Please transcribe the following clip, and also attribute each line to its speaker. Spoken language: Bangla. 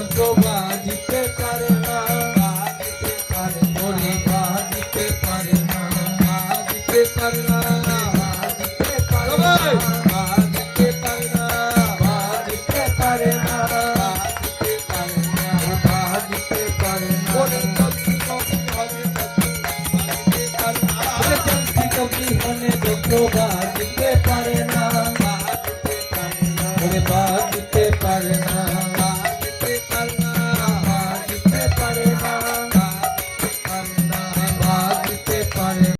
Speaker 1: যন্ত্র বাজিতে পারে না, বাজিতে পারে ওরে বাজিতে পারে না, বাজিতে পারে না, বাজিতে পারে না, বাজিতে পারে না, বাজিতে পারে না, বাজিতে পারে না, বাজিতে পারে না, ওরে চলতি কবি হলে বাজিতে পারে না, ওরে চলতি কবি হলে যন্ত্র বাজিতে পারে না, বাজিতে পারে না, ওরে বাজিতে পারে না।